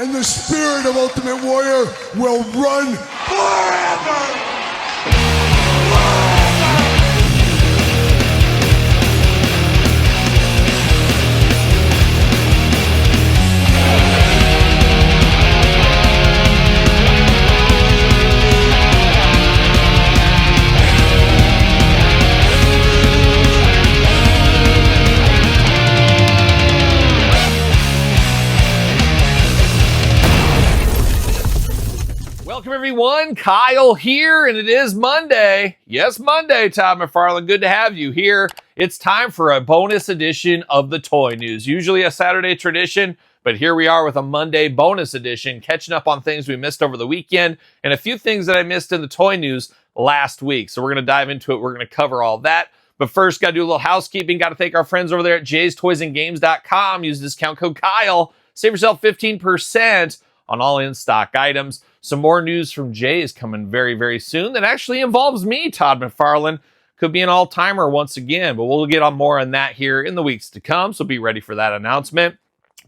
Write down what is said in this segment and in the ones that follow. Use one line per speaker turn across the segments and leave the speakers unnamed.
and the spirit of Ultimate Warrior will run forever!
Welcome everyone, Kyle here, and it is Monday. Yes, Monday, Todd McFarlane. Good to have you here. It's time for a bonus edition of the Toy News. Usually a Saturday tradition, but here we are with a Monday bonus edition, catching up on things we missed over the weekend and a few things that I missed in the Toy News last week. So we're going to dive into it. We're going to cover all that. But first, got to do a little housekeeping. Got to thank our friends over there at jaystoysandgames.com. Use discount code Kyle. Save yourself 15% on all in-stock items. Some more news from Jay is coming very, very soon that actually involves me, Todd McFarlane. Could be an all-timer once again, but we'll get on more on that here in the weeks to come, so be ready for that announcement.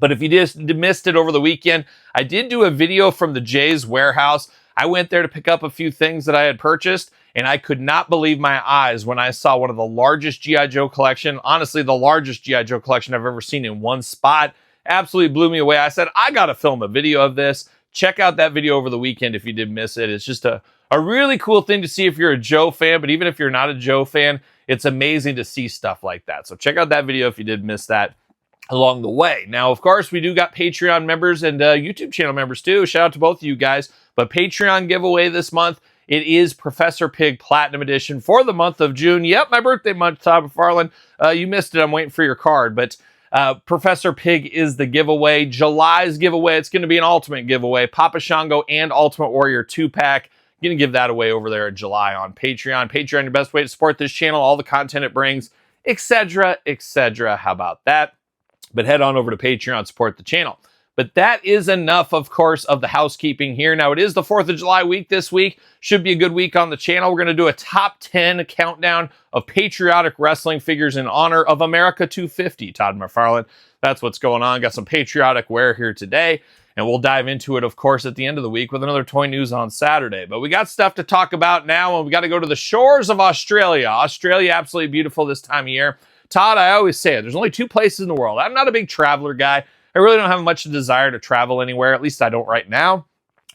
But if you just missed it over the weekend, I did do a video from the Jay's warehouse. I went there to pick up a few things that I had purchased, and I could not believe my eyes when I saw one of the largest G.I. Joe collection, honestly, the largest G.I. Joe collection I've ever seen in one spot. Absolutely blew me away. I said, I got to film a video of this. Check out that video over the weekend if you did miss it. It's just a really cool thing to see if you're a Joe fan, but even if you're not a Joe fan, it's amazing to see stuff like that. So check out that video if you did miss that along the way. Now, of course, we do got Patreon members and YouTube channel members too. Shout out to both of you guys. But Patreon giveaway this month, it is Professor Pig Platinum Edition for the month of June. Yep, my birthday month, Todd McFarlane. You missed it. I'm waiting for your card, but Professor Pig is the giveaway. July's giveaway, it's going to be an ultimate giveaway. Papa Shango and Ultimate Warrior 2-pack. I'm going to give that away over there in July on Patreon. Patreon, your best way to support this channel, all the content it brings, etc., etc. How about that? But head on over to Patreon, support the channel. But that is enough, of course, of the housekeeping here. Now, it is the 4th of July week this week. Should be a good week on the channel. We're going to do a top 10 countdown of patriotic wrestling figures in honor of America 250, Todd McFarlane. That's what's going on. Got some patriotic wear here today. And we'll dive into it, of course, at the end of the week with another Toy News on Saturday. But we got stuff to talk about now, and we got to go to the shores of Australia. Australia, absolutely beautiful this time of year. Todd, I always say it. There's only 2 places in the world. I'm not a big traveler guy. I really don't have much desire to travel anywhere. At least I don't right now.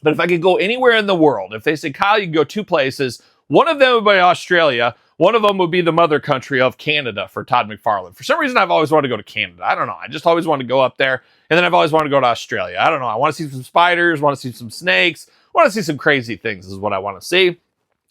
But if I could go anywhere in the world, if they say, Kyle, you can go 2 places, one of them would be Australia. One of them would be the mother country of Canada for Todd McFarlane. For some reason, I've always wanted to go to Canada. I don't know. I just always wanted to go up there. And then I've always wanted to go to Australia. I don't know. I want to see some spiders, want to see some snakes, want to see some crazy things is what I want to see.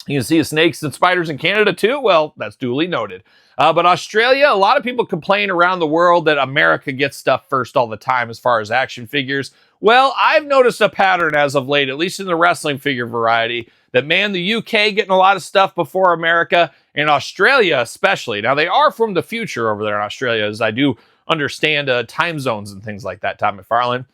You can see snakes and spiders in Canada too? Well, that's duly noted. But Australia, a lot of people complain around the world that America gets stuff first all the time as far as action figures. Well, I've noticed a pattern as of late, at least in the wrestling figure variety, that man, the UK getting a lot of stuff before America, and Australia especially. Now, they are from the future over there in Australia, as I do understand time zones and things like that, Todd McFarlane.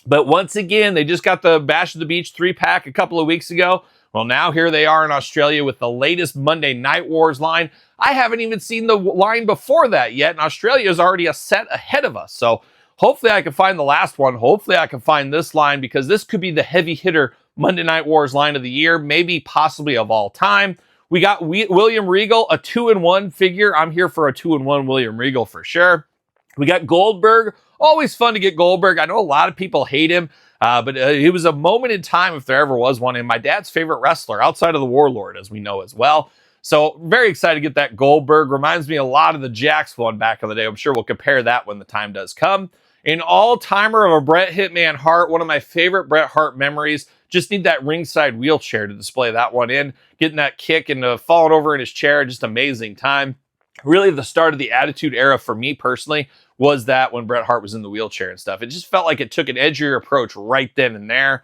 But once again, they just got the Bash at the Beach 3-pack a couple of weeks ago. Well, now here they are in Australia with the latest Monday Night Wars line. I haven't even seen the line before that yet, and Australia is already a set ahead of us. So hopefully I can find the last one. Hopefully I can find this line, because this could be the heavy hitter Monday Night Wars line of the year, maybe possibly of all time. We got William Regal, a 2-in-1 figure. I'm here for a 2-in-1 William Regal for sure. We got Goldberg. Always fun to get Goldberg. I know a lot of people hate him. But it was a moment in time, if there ever was one, and my dad's favorite wrestler outside of the Warlord, as we know as well. So very excited to get that Goldberg. Reminds me a lot of the Jakks one back in the day. I'm sure we'll compare that when the time does come. An all-timer of a Bret Hitman Hart, one of my favorite Bret Hart memories. Just need that ringside wheelchair to display that one in. Getting that kick and falling over in his chair, just amazing time. Really the start of the Attitude Era for me personally was that when Bret Hart was in the wheelchair and stuff. It just felt like it took an edgier approach right then and there.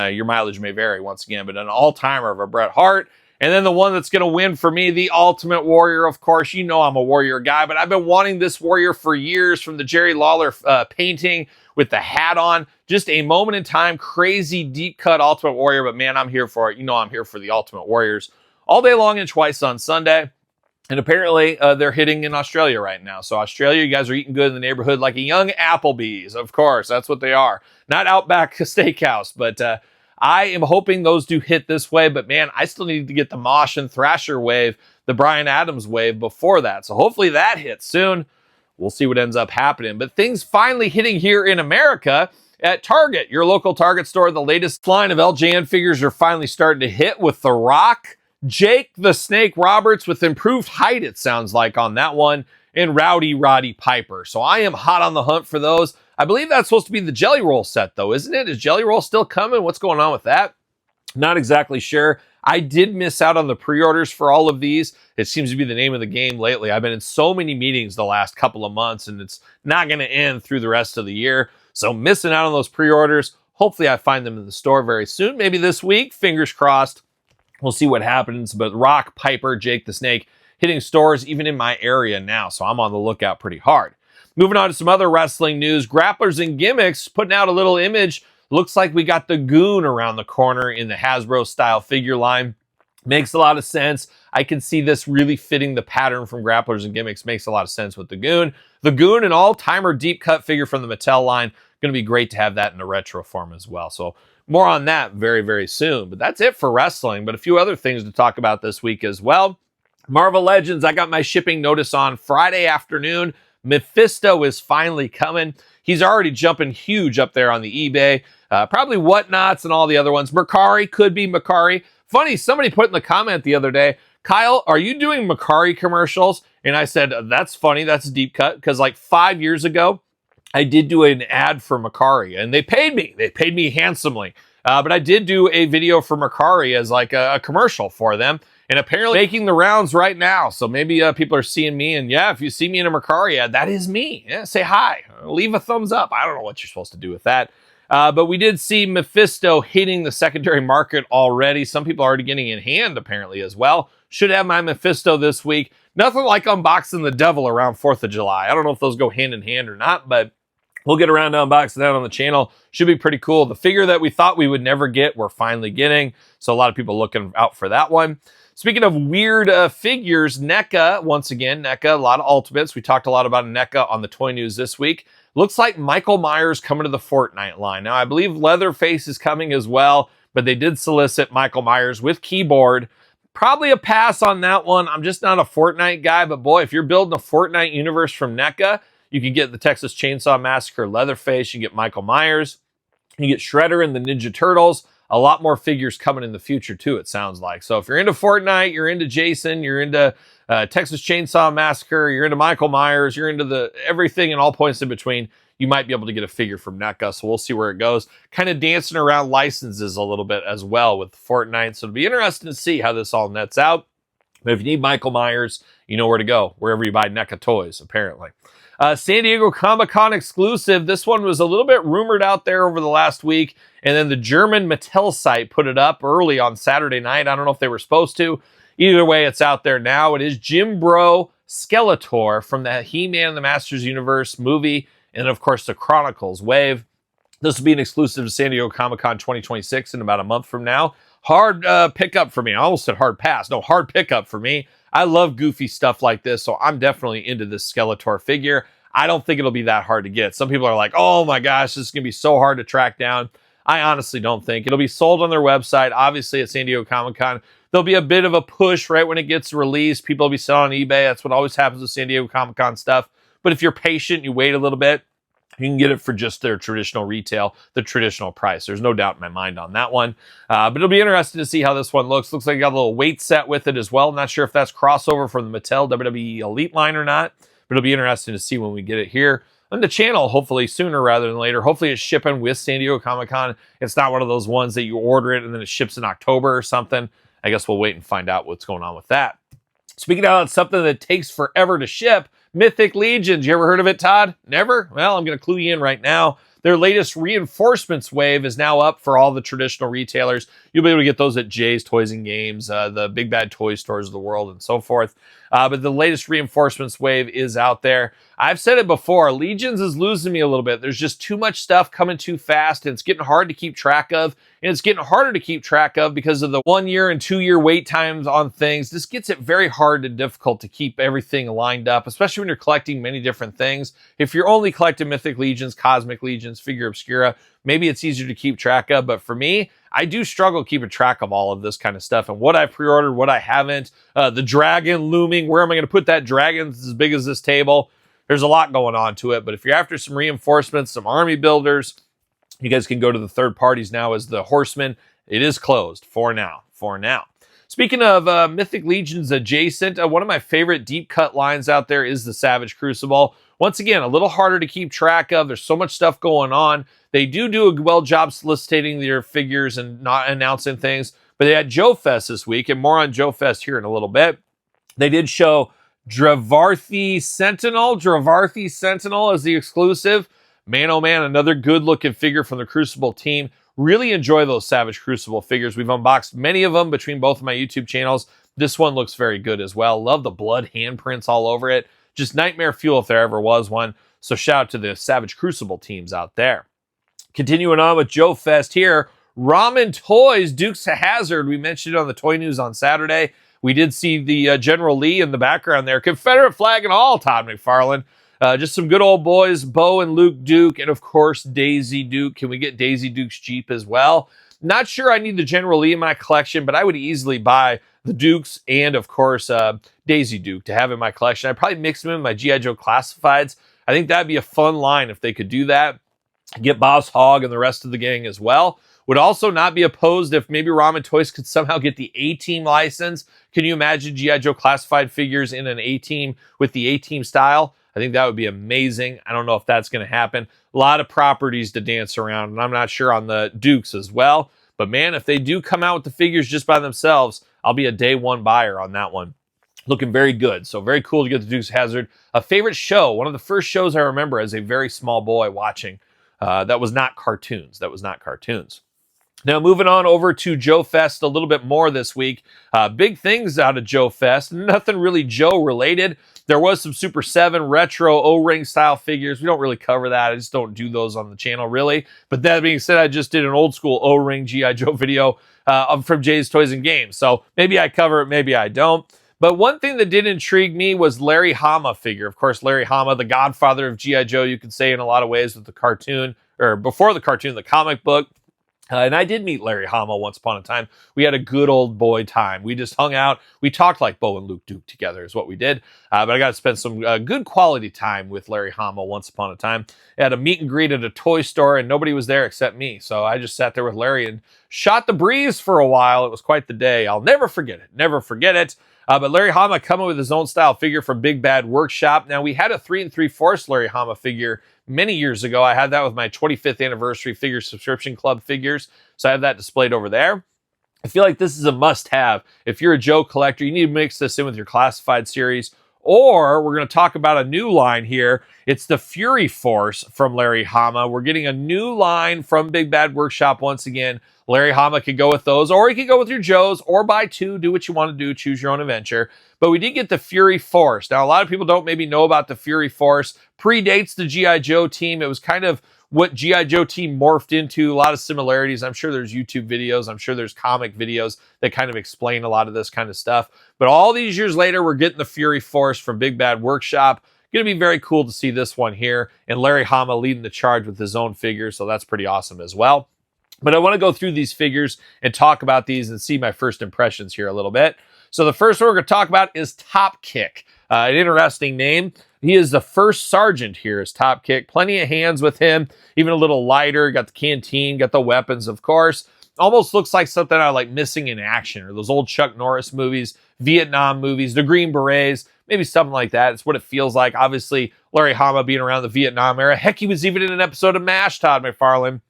Your mileage may vary once again, but an all-timer of a Bret Hart. And then the one that's going to win for me, the Ultimate Warrior. Of course, you know I'm a Warrior guy, but I've been wanting this Warrior for years, from the Jerry Lawler painting with the hat on. Just a moment in time, crazy deep cut Ultimate Warrior, but man, I'm here for it. You know I'm here for the Ultimate Warriors all day long and twice on Sunday. And apparently they're hitting in Australia right now. So Australia, you guys are eating good in the neighborhood like a young Applebee's. Of course, that's what they are. Not Outback Steakhouse, but I am hoping those do hit this way. But man, I still need to get the Mosh and Thrasher wave, the Bryan Adams wave before that. So hopefully that hits soon. We'll see what ends up happening. But things finally hitting here in America at Target, your local Target store. The latest line of LJN figures are finally starting to hit with The Rock, Jake the Snake Roberts with improved height, it sounds like, on that one, and Rowdy Roddy Piper. So I am hot on the hunt for those. I believe that's supposed to be the Jelly Roll set, though, isn't it? Is Jelly Roll still coming? What's going on with that? Not exactly sure. I did miss out on the pre-orders for all of these. It seems to be the name of the game lately. I've been in so many meetings the last couple of months, and it's not going to end through the rest of the year. So missing out on those pre-orders. Hopefully I find them in the store very soon. Maybe this week. Fingers crossed. We'll see what happens. But Rock, Piper, Jake the Snake hitting stores even in my area now. So I'm on the lookout pretty hard. Moving on to some other wrestling news. Grapplers and Gimmicks putting out a little image. Looks like we got the Goon around the corner in the Hasbro style figure line. Makes a lot of sense. I can see this really fitting the pattern from Grapplers and Gimmicks. Makes a lot of sense with the Goon. The Goon, an all-timer deep cut figure from the Mattel line. Going to be great to have that in a retro form as well. So more on that very, very soon. But that's it for wrestling. But a few other things to talk about this week as well. Marvel Legends, I got my shipping notice on Friday afternoon. Mephisto is finally coming. He's already jumping huge up there on the eBay. Probably Whatnots and all the other ones. Mercari, could be Mercari. Funny, somebody put in the comment the other day, Kyle, are you doing Mercari commercials? And I said, that's funny. That's a deep cut. Because like 5 years ago, I did do an ad for Mercari. And they paid me. They paid me handsomely. But I did do a video for Mercari as like a commercial for them. And apparently making the rounds right now. So maybe people are seeing me. And yeah, if you see me in a Mercari ad, that is me. Yeah, say hi. Leave a thumbs up. I don't know what you're supposed to do with that. But we did see Mephisto hitting the secondary market already. Some people are already getting in hand apparently as well. Should have my Mephisto this week. Nothing like unboxing the devil around 4th of July. I don't know if those go hand in hand or not, but we'll get around to unboxing that on the channel. Should be pretty cool. The figure that we thought we would never get, we're finally getting. So a lot of people looking out for that one. Speaking of weird figures, NECA, once again, NECA, a lot of Ultimates. We talked a lot about NECA on the Toy News this week. Looks like Michael Myers coming to the Fortnite line. Now, I believe Leatherface is coming as well, but they did solicit Michael Myers with keyboard. Probably a pass on that one. I'm just not a Fortnite guy, but boy, if you're building a Fortnite universe from NECA, you can get the Texas Chainsaw Massacre Leatherface, you get Michael Myers, you get Shredder and the Ninja Turtles. A lot more figures coming in the future too, it sounds like. So if you're into Fortnite, you're into Jason, you're into Texas Chainsaw Massacre, you're into Michael Myers, you're into the everything and all points in between, you might be able to get a figure from NECA. So we'll see where it goes. Kind of dancing around licenses a little bit as well with Fortnite. So it'll be interesting to see how this all nets out. But if you need Michael Myers, you know where to go, wherever you buy NECA toys, apparently. San Diego Comic-Con exclusive. This one was a little bit rumored out there over the last week. And then the German Mattel site put it up early on Saturday night. I don't know if they were supposed to. Either way, it's out there now. It is Jim Bro Skeletor from the He-Man and the Masters Universe movie. And of course, the Chronicles wave. This will be an exclusive to San Diego Comic-Con 2026 in about a month from now. Hard pickup for me. I almost said hard pass. No, hard pickup for me. I love goofy stuff like this, so I'm definitely into this Skeletor figure. I don't think it'll be that hard to get. Some people are like, oh my gosh, this is going to be so hard to track down. I honestly don't think. It'll be sold on their website, obviously at San Diego Comic-Con. There'll be a bit of a push right when it gets released. People will be selling on eBay. That's what always happens with San Diego Comic-Con stuff. But if you're patient, you wait a little bit, you can get it for just their traditional retail, the traditional price. There's no doubt in my mind on that one. But it'll be interesting to see how this one looks. Looks like you got a little weight set with it as well. Not sure if that's crossover from the Mattel WWE Elite line or not. But it'll be interesting to see when we get it here on the channel, hopefully sooner rather than later. Hopefully it's shipping with San Diego Comic-Con. It's not one of those ones that you order it and then it ships in October or something. I guess we'll wait and find out what's going on with that. Speaking of something that takes forever to ship, Mythic Legions. You ever heard of it, Todd? Never? Well, I'm going to clue you in right now. Their latest reinforcements wave is now up for all the traditional retailers. You'll be able to get those at Jay's Toys and Games, the Big Bad Toy Stores of the world, and so forth. But the latest reinforcements wave is out there. I've said it before, Legions is losing me a little bit. There's just too much stuff coming too fast, and it's getting hard to keep track of. And it's getting harder to keep track of because of the 1 year and 2 year wait times on things. This gets it very hard and difficult to keep everything lined up, especially when you're collecting many different things. If you're only collecting Mythic Legions, Cosmic Legions, Figure Obscura, maybe it's easier to keep track of. But for me, I do struggle keeping track of all of this kind of stuff and what I pre-ordered, what I haven't. The dragon looming, where am I going to put that dragon? It's as big as this table. There's a lot going on to it. But if you're after some reinforcements, some army builders, you guys can go to the third parties now as the Horsemen. It is closed for now. Speaking of Mythic Legions adjacent, one of my favorite deep cut lines out there is the Savage Crucible. Once again, a little harder to keep track of. There's so much stuff going on. They do a well job soliciting their figures and not announcing things. But they had Joe Fest this week, and more on Joe Fest here in a little bit. They did show Dravarthi Sentinel as the exclusive. Man, oh man, another good-looking figure from the Crucible team. Really enjoy those Savage Crucible figures. We've unboxed many of them between both of my YouTube channels. This one looks very good as well. Love the blood handprints all over it. Just nightmare fuel if there ever was one. So shout out to the Savage Crucible teams out there. Continuing on with Joe Fest here. Ramen Toys, Dukes of Hazzard. We mentioned it on the Toy News on Saturday. We did see the General Lee in the background there. Confederate flag and all, Todd McFarlane. Just some good old boys, Bo and Luke Duke, and of course, Daisy Duke. Can we get Daisy Duke's Jeep as well? Not sure I need the General Lee in my collection, but I would easily buy the Dukes and, of course, Daisy Duke to have in my collection. I'd probably mix them in my G.I. Joe Classifieds. I think that'd be a fun line if they could do that. Get Boss Hogg and the rest of the gang as well. Would also not be opposed if maybe Ramen Toys could somehow get the A-Team license. Can you imagine G.I. Joe Classified figures in an A-Team with the A-Team style? I think that would be amazing. I don't know if that's going to happen. A lot of properties to dance around, and I'm not sure on the Dukes as well. But man, if they do come out with the figures just by themselves, I'll be a day one buyer on that one. Looking very good. So very cool to get the Dukes of Hazzard. A favorite show, one of the first shows I remember as a very small boy watching. That was not cartoons. Now, moving on over to Joe Fest a little bit more this week. Big things out of Joe Fest. Nothing really Joe related. There was some Super 7 retro O-ring style figures. We don't really cover that. I just don't do those on the channel, really. But that being said, I just did an old school O-ring G.I. Joe video from Jay's Toys and Games. So maybe I cover it, maybe I don't. But one thing that did intrigue me was Larry Hama figure. Of course, Larry Hama, the godfather of G.I. Joe, you could say in a lot of ways with the cartoon, or before the cartoon, the comic book. And I did meet Larry Hama once upon a time. We had a good old boy time. We just hung out. We talked like Bo and Luke Duke together is what we did. But I got to spend some good quality time with Larry Hama once upon a time. I had a meet and greet at a toy store, and nobody was there except me. So I just sat there with Larry and shot the breeze for a while. It was quite the day. I'll never forget it. But Larry Hama coming with his own style figure from Big Bad Workshop. Now, we had a 3 3/4 Larry Hama figure many years ago. I had that with my 25th anniversary figure subscription club figures. So I have that displayed over there. I feel like this is a must-have. If you're a Joe collector, you need to mix this in with your classified series. Or we're going to talk about a new line here. It's the Fury Force from Larry Hama. We're getting a new line from Big Bad Workshop once again. Larry Hama could go with those, or you could go with your Joes, or buy two. Do what you want to do. Choose your own adventure. But we did get the Fury Force. Now, a lot of people don't maybe know about the Fury Force. Predates the G.I. Joe team. It was kind of what G.I. Joe team morphed into. A lot of similarities. I'm sure there's YouTube videos. I'm sure there's comic videos that kind of explain a lot of this kind of stuff. But all these years later, we're getting the Fury Force from Big Bad Workshop. Going to be very cool to see this one here. And Larry Hama leading the charge with his own figure. So that's pretty awesome as well. But I want to go through these figures and talk about these and see my first impressions here a little bit. So the first one we're going to talk about is Top Kick. An interesting name. He is the first sergeant here is Top Kick. Plenty of hands with him. Even a little lighter. Got the canteen. Got the weapons, of course. Almost looks like something out of like Missing in Action or those old Chuck Norris movies, Vietnam movies, the Green Berets, maybe something like that. It's what it feels like. Obviously, Larry Hama being around the Vietnam era. Heck, he was even in an episode of MASH, Todd McFarlane.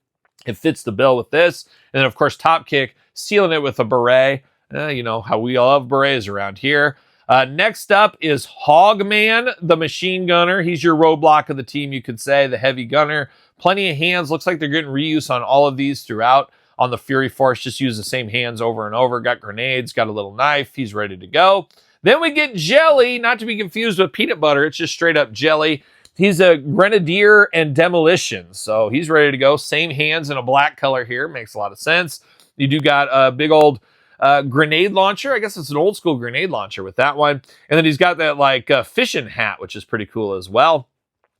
It fits the bill with this. And then, of course, Top Kick, sealing it with a beret. You know how we all love berets around here. Next up is Hogman, the machine gunner. He's your roadblock of the team, you could say, the heavy gunner. Plenty of hands. Looks like they're getting reuse on all of these throughout. On the Fury Force, just use the same hands over and over. Got grenades, got a little knife. He's ready to go. Then we get Jelly, not to be confused with peanut butter. It's just straight up Jelly. He's a Grenadier and Demolition, so he's ready to go. Same hands in a black color here. Makes a lot of sense. You do got a big old grenade launcher. I guess it's an old school grenade launcher with that one. And then he's got that like fishing hat, which is pretty cool as well.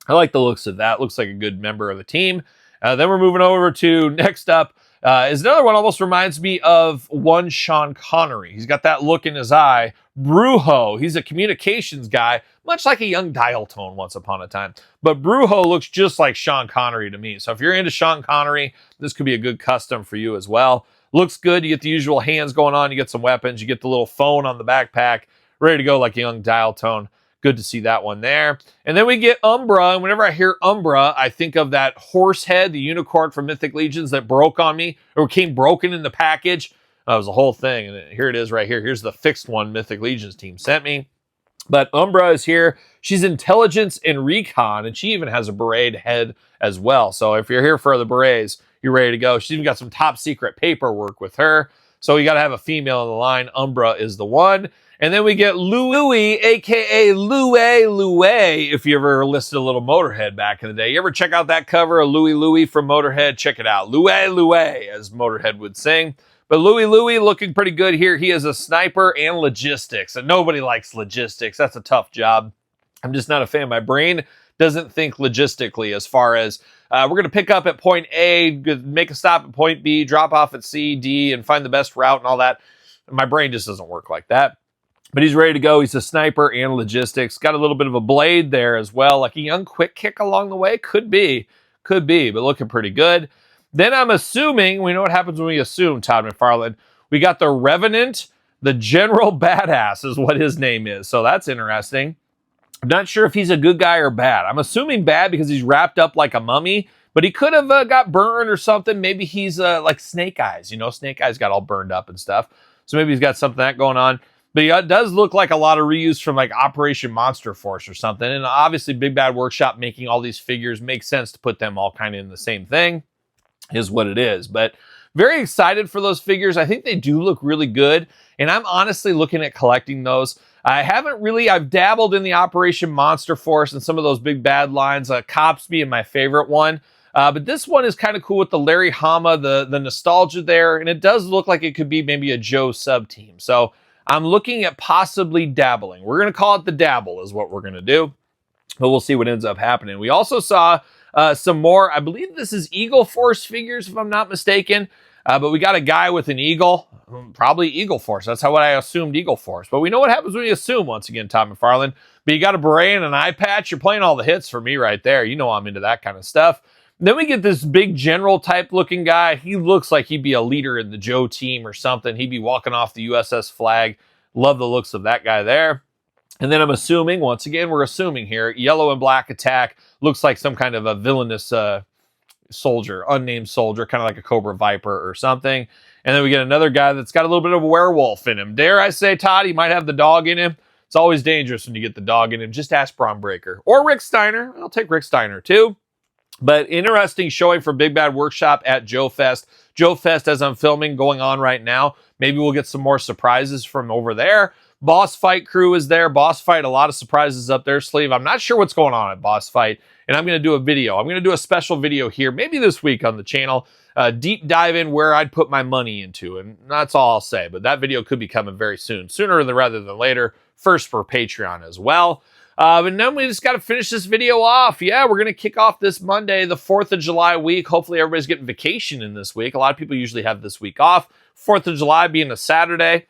I like the looks of that. Looks like a good member of the team. Then we're moving over to next up is another one. Almost reminds me of one Sean Connery. He's got that look in his eye. Brujo. He's a communications guy, much like a young dial tone once upon a time. But Brujo looks just like Sean Connery to me. So if you're into Sean Connery, this could be a good custom for you as well. Looks good. You get the usual hands going on. You get some weapons. You get the little phone on the backpack. Ready to go like a young dial tone. Good to see that one there. And then we get Umbra. And whenever I hear Umbra, I think of that horse head, the unicorn from Mythic Legions that broke on me or came broken in the package. That was the whole thing. And here it is right here. Here's the fixed one Mythic Legions team sent me. But Umbra is here. She's intelligence and recon, and she even has a beret head as well. So if you're here for the berets, you're ready to go. She's even got some top secret paperwork with her. So you got to have a female in the line. Umbra is the one. And then we get Louie, a.k.a. Louie, if you ever listed a little Motorhead back in the day. You ever check out that cover of Louie from Motorhead? Check it out. Louie, as Motorhead would sing. But Louie looking pretty good here. He is a sniper and logistics, and nobody likes logistics. That's a tough job. I'm just not a fan. My brain doesn't think logistically as far as we're going to pick up at point A, make a stop at point B, drop off at C, D, and find the best route and all that. My brain just doesn't work like that. But he's ready to go. He's a sniper and logistics. Got a little bit of a blade there as well. Like a young quick kick along the way. Could be, but looking pretty good. Then I'm assuming, we know what happens when we assume, Todd McFarlane. We got the Revenant, the General Badass is what his name is. So that's interesting. I'm not sure if he's a good guy or bad. I'm assuming bad because he's wrapped up like a mummy, but he could have got burned or something. Maybe he's like Snake Eyes. You know, Snake Eyes got all burned up and stuff. So maybe he's got something that going on. But he does look like a lot of reuse from like Operation Monster Force or something. And obviously Big Bad Workshop making all these figures makes sense to put them all kind of in the same thing is what it is. But very excited for those figures. I think they do look really good. And I'm honestly looking at collecting those. I've dabbled in the Operation Monster Force and some of those Big Bad lines. Cops being my favorite one. But this one is kind of cool with the Larry Hama, the nostalgia there. And it does look like it could be maybe a Joe sub team. So I'm looking at possibly dabbling. We're going to call it the dabble is what we're going to do. But we'll see what ends up happening. We also saw some more, I believe this is Eagle Force figures, if I'm not mistaken. But we got a guy with an eagle, probably Eagle Force. That's how I assumed Eagle Force. But we know what happens when you assume, once again, Tom McFarlane. But you got a beret and an eye patch. You're playing all the hits for me right there. You know I'm into that kind of stuff. Then we get this big general type looking guy. He looks like he'd be a leader in the Joe team or something. He'd be walking off the USS flag. Love the looks of that guy there. And then I'm assuming, once again, we're assuming here, yellow and black attack. Looks like some kind of a villainous soldier, unnamed soldier, kind of like a Cobra Viper or something. And then we get another guy that's got a little bit of a werewolf in him. Dare I say, Todd, he might have the dog in him. It's always dangerous when you get the dog in him. Just ask Braun Breaker. Or Rick Steiner. I'll take Rick Steiner too. But interesting showing for Big Bad Workshop at Joe Fest. Joe Fest, as I'm filming, going on right now. Maybe we'll get some more surprises from over there. Boss Fight crew is there. Boss Fight, a lot of surprises up their sleeve. I'm not sure what's going on at Boss Fight, and I'm going to do a video. I'm going to do a special video here, maybe this week on the channel. Deep dive in where I'd put my money into, and that's all I'll say. But that video could be coming very soon, sooner rather than later. First for Patreon as well. And then we just got to finish this video off. Yeah, we're going to kick off this Monday, the 4th of July week. Hopefully everybody's getting vacation in this week. A lot of people usually have this week off. 4th of July being a Saturday.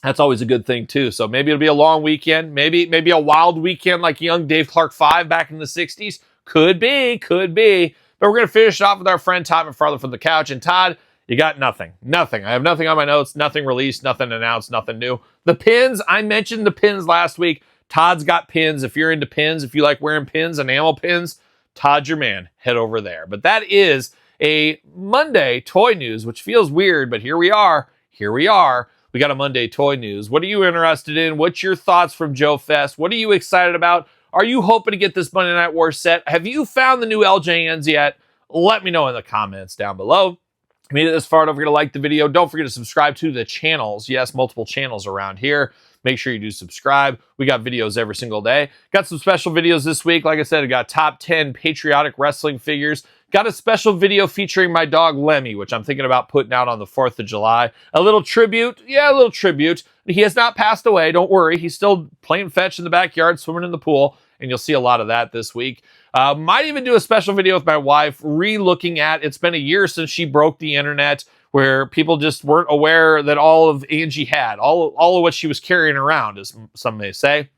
That's always a good thing too. So maybe it'll be a long weekend. Maybe a wild weekend like young Dave Clark 5 back in the 60s. Could be. But we're going to finish it off with our friend Todd McFarlane from the couch. And Todd, you got nothing. I have nothing on my notes, nothing released, nothing announced, nothing new. The pins, I mentioned the pins last week. Todd's got pins. If you're into pins, if you like wearing pins, enamel pins, Todd's your man. Head over there. But that is a Monday toy news, which feels weird, but here we are. We got a Monday toy news. What are you interested in? What's your thoughts from Joe Fest? What are you excited about? Are you hoping to get this Monday Night War set? Have you found the new LJNs yet? Let me know in the comments down below. If you made it this far, don't forget to like the video. Don't forget to subscribe to the channels. Yes, multiple channels around here. make sure you do subscribe. We got videos every single day. Got some special videos this week. Like I said, I got top 10 patriotic wrestling figures. Got a special video featuring my dog Lemmy, which I'm thinking about putting out on the 4th of July. A little tribute. Yeah, a little tribute. He has not passed away. Don't worry. He's still playing fetch in the backyard, swimming in the pool. And you'll see a lot of that this week. Might even do a special video with my wife, re-looking at, it's been a year since she broke the internet, where people just weren't aware that all of Angie had, all of what she was carrying around, as some may say.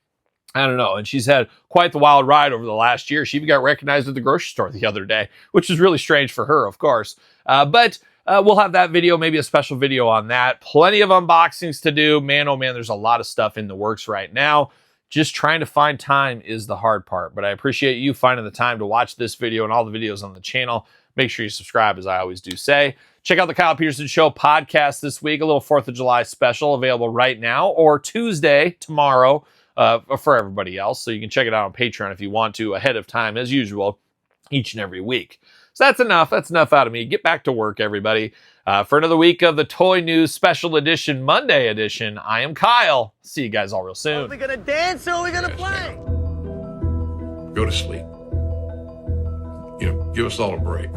I don't know. And she's had quite the wild ride over the last year. She even got recognized at the grocery store the other day, which is really strange for her, of course. But we'll have that video, maybe a special video on that. Plenty of unboxings to do. Man, oh man, there's a lot of stuff in the works right now. Just trying to find time is the hard part. But I appreciate you finding the time to watch this video and all the videos on the channel. Make sure you subscribe, as I always do say. Check out the Kyle Peterson Show podcast this week, a little 4th of July special available right now, or Tuesday, tomorrow, for everybody else. So you can check it out on Patreon if you want to, ahead of time, as usual, each and every week. So that's enough. That's enough out of me. Get back to work, everybody. For another week of the Toy News Special Edition, Monday edition, I am Kyle. See you guys all real soon.
Are we going to dance or are we going to play?
Go to sleep. Give us all a break.